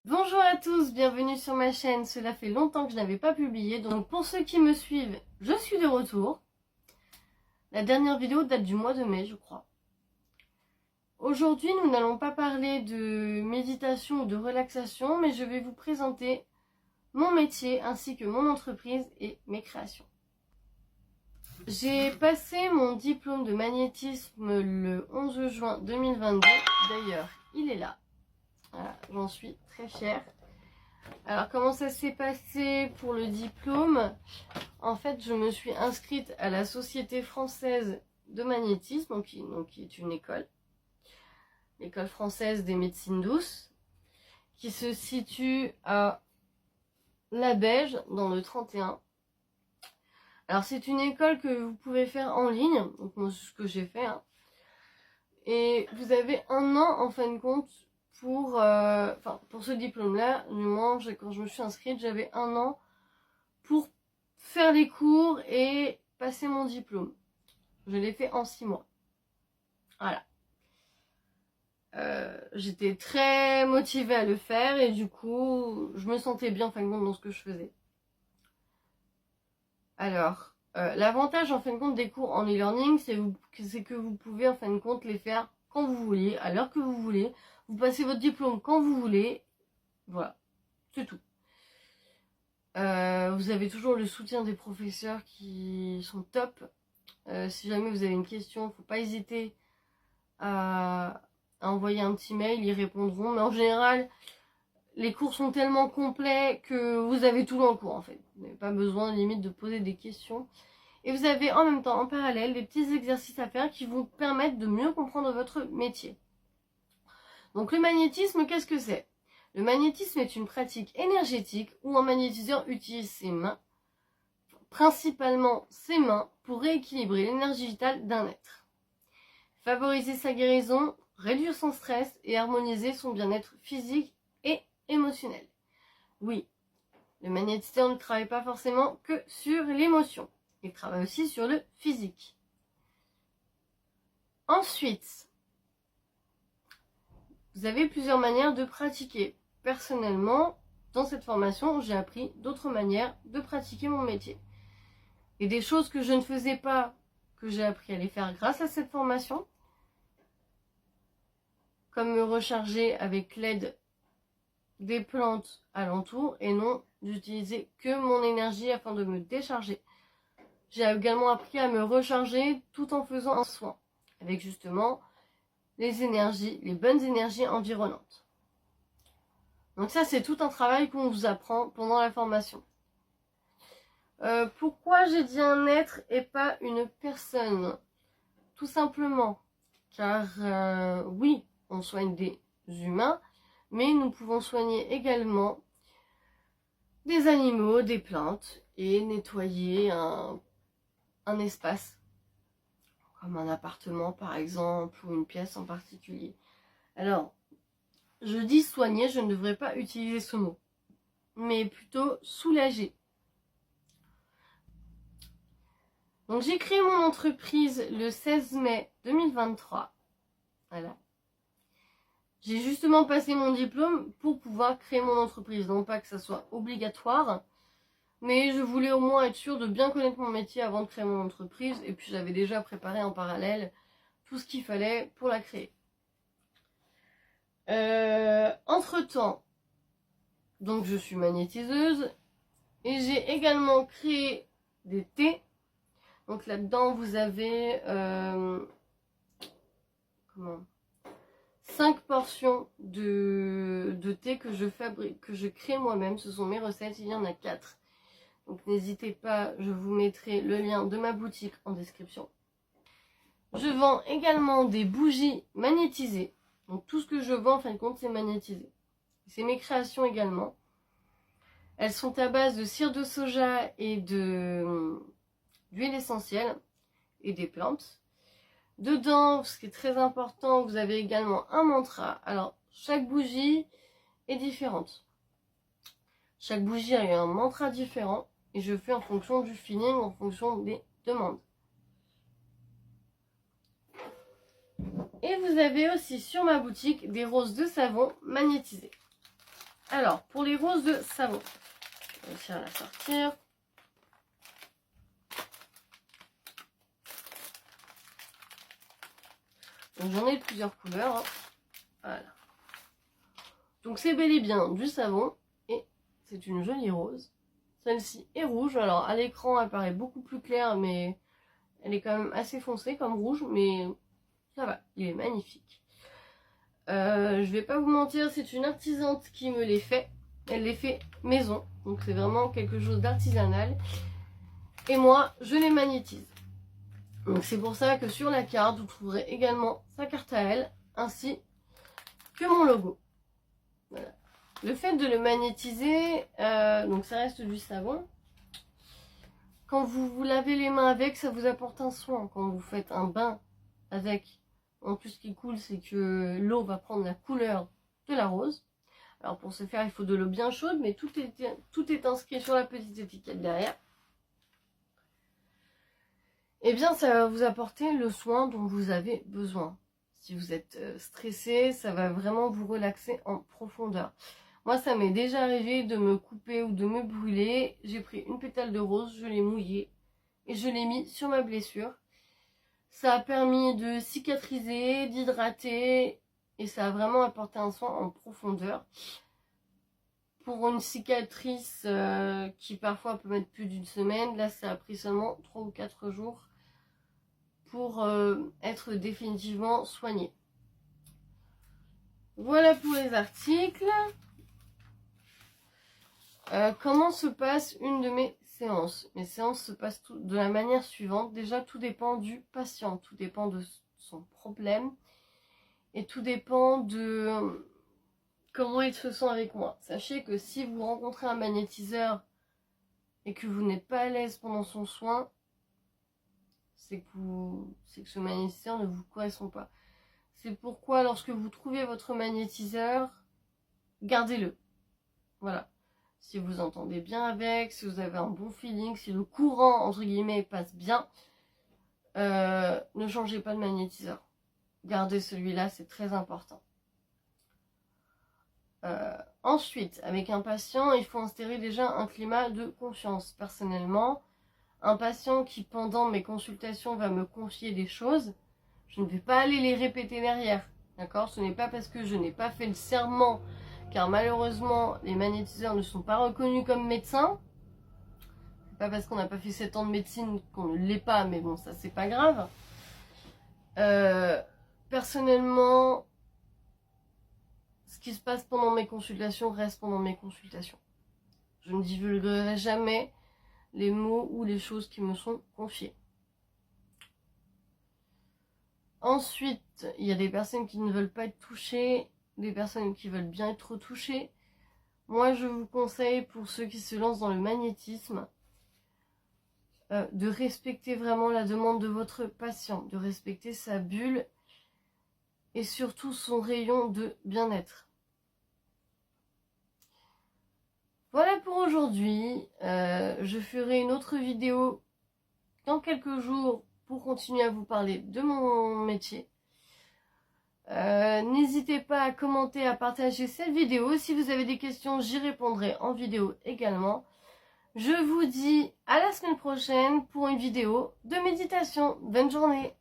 Bonjour à tous, bienvenue sur ma chaîne. Cela fait longtemps que je n'avais pas publié, donc pour ceux qui me suivent, je suis de retour. La dernière vidéo date du mois de mai, je crois. Aujourd'hui, nous n'allons pas parler de méditation ou de relaxation, mais je vais vous présenter mon métier ainsi que mon entreprise et mes créations. J'ai passé mon diplôme de magnétisme le 11 juin 2022. D'ailleurs, il est là. Voilà, j'en suis très fière. Alors, comment ça s'est passé pour le diplôme? En fait, je me suis inscrite à la Société française de magnétisme, qui est une école. L'école française des médecines douces, qui se situe à La Beige, dans le 31. Alors, c'est une école que vous pouvez faire en ligne, donc moi, c'est ce que j'ai fait. Et vous avez un an, en fin de compte, pour ce diplôme-là, du moins, quand je me suis inscrite, j'avais un an pour faire les cours et passer mon diplôme. Je l'ai fait en 6 mois. Voilà. J'étais très motivée à le faire et du coup, je me sentais bien en fin de compte dans ce que je faisais. Alors, l'avantage en fin de compte des cours en e-learning, c'est que vous pouvez en fin de compte les faire quand vous voulez, à l'heure que vous voulez. Vous passez votre diplôme quand vous voulez. Voilà, c'est tout. Vous avez toujours le soutien des professeurs qui sont top. Si jamais vous avez une question, il ne faut pas hésiter à envoyer un petit mail, ils répondront. Mais en général, les cours sont tellement complets que vous avez tout dans le cours en fait. Vous n'avez pas besoin limite de poser des questions. Et vous avez en même temps, en parallèle, des petits exercices à faire qui vous permettent de mieux comprendre votre métier. Donc le magnétisme, qu'est-ce que c'est? Le magnétisme est une pratique énergétique où un magnétiseur utilise ses mains, principalement ses mains, pour rééquilibrer l'énergie vitale d'un être. Favoriser sa guérison, réduire son stress et harmoniser son bien-être physique et émotionnel. Oui, le magnétiseur ne travaille pas forcément que sur l'émotion. Il travaille aussi sur le physique. Ensuite, vous avez plusieurs manières de pratiquer. Personnellement, dans cette formation, j'ai appris d'autres manières de pratiquer mon métier. Et des choses que je ne faisais pas, que j'ai appris à les faire grâce à cette formation, comme me recharger avec l'aide des plantes alentour et non d'utiliser que mon énergie afin de me décharger. J'ai également appris à me recharger tout en faisant un soin avec justement les bonnes énergies environnantes. Donc ça, c'est tout un travail qu'on vous apprend pendant la formation. Pourquoi j'ai dit un être et pas une personne? Tout simplement car oui, on soigne des humains, mais nous pouvons soigner également des animaux, des plantes et nettoyer un espace, comme un appartement par exemple ou une pièce en particulier. Alors, je dis soigner, je ne devrais pas utiliser ce mot, mais plutôt soulager. Donc j'ai créé mon entreprise le 16 mai 2023. Voilà. J'ai justement passé mon diplôme pour pouvoir créer mon entreprise. Non pas que ça soit obligatoire, mais je voulais au moins être sûre de bien connaître mon métier avant de créer mon entreprise. Et puis j'avais déjà préparé en parallèle tout ce qu'il fallait pour la créer. Entre-temps, donc je suis magnétiseuse et j'ai également créé des thés. Donc là-dedans, vous avez 5 portions de thé que je fabrique, que je crée moi-même. Ce sont mes recettes, il y en a 4. Donc n'hésitez pas, je vous mettrai le lien de ma boutique en description. Je vends également des bougies magnétisées. Donc tout ce que je vends, en fin de compte, c'est magnétisé. C'est mes créations également. Elles sont à base de cire de soja et d'huile essentielle et des plantes. Dedans, ce qui est très important, vous avez également un mantra. Alors, chaque bougie est différente. Chaque bougie a un mantra différent et je fais en fonction du feeling, en fonction des demandes. Et vous avez aussi sur ma boutique des roses de savon magnétisées. Alors, pour les roses de savon, je vais réussir à la sortir. Donc j'en ai de plusieurs couleurs. Hein. Voilà. Donc c'est bel et bien du savon. Et c'est une jolie rose. Celle-ci est rouge. Alors à l'écran elle paraît beaucoup plus claire. Mais elle est quand même assez foncée comme rouge. Mais ça va, il est magnifique. Je vais pas vous mentir, c'est une artisante qui me les fait. Elle les fait maison. Donc c'est vraiment quelque chose d'artisanal. Et moi, je les magnétise. Donc c'est pour ça que sur la carte, vous trouverez également sa carte à elle, ainsi que mon logo. Voilà. Le fait de le magnétiser, donc ça reste du savon. Quand vous vous lavez les mains avec, ça vous apporte un soin. Quand vous faites un bain avec, en plus ce qui est cool, c'est que l'eau va prendre la couleur de la rose. Alors pour ce faire, il faut de l'eau bien chaude, mais tout est inscrit sur la petite étiquette derrière. Eh bien, ça va vous apporter le soin dont vous avez besoin. Si vous êtes stressé, ça va vraiment vous relaxer en profondeur. Moi, ça m'est déjà arrivé de me couper ou de me brûler. J'ai pris une pétale de rose, je l'ai mouillée et je l'ai mis sur ma blessure. Ça a permis de cicatriser, d'hydrater et ça a vraiment apporté un soin en profondeur. Pour une cicatrice qui parfois peut mettre plus d'une semaine, là ça a pris seulement 3 ou 4 jours pour être définitivement soigné. Voilà pour les articles. Comment se passe une de mes séances? Mes séances se passent de la manière suivante. Déjà, tout dépend du patient, tout dépend de son problème et tout dépend de comment il se sent avec moi. Sachez que si vous rencontrez un magnétiseur et que vous n'êtes pas à l'aise pendant son soin, c'est que ce magnétiseur ne vous correspond pas. C'est pourquoi lorsque vous trouvez votre magnétiseur, gardez-le. Voilà. Si vous entendez bien avec, si vous avez un bon feeling, si le courant, entre guillemets, passe bien, ne changez pas de magnétiseur. Gardez celui-là, c'est très important. Ensuite, avec un patient, il faut instaurer déjà un climat de confiance. Personnellement, un patient qui, pendant mes consultations, va me confier des choses, je ne vais pas aller les répéter derrière. D'accord? Ce n'est pas parce que je n'ai pas fait le serment, car malheureusement, les magnétiseurs ne sont pas reconnus comme médecins. C'est pas parce qu'on n'a pas fait 7 ans de médecine qu'on ne l'est pas, mais bon, ça c'est pas grave. Personnellement, ce qui se passe pendant mes consultations reste pendant mes consultations. Je ne divulguerai jamais les mots ou les choses qui me sont confiées. Ensuite, il y a des personnes qui ne veulent pas être touchées, des personnes qui veulent bien être touchées. Moi, je vous conseille, pour ceux qui se lancent dans le magnétisme, de respecter vraiment la demande de votre patient, de respecter sa bulle et surtout son rayon de bien-être. Voilà pour aujourd'hui. Je ferai une autre vidéo dans quelques jours pour continuer à vous parler de mon métier. N'hésitez pas à commenter, à partager cette vidéo. Si vous avez des questions, j'y répondrai en vidéo également. Je vous dis à la semaine prochaine pour une vidéo de méditation. Bonne journée!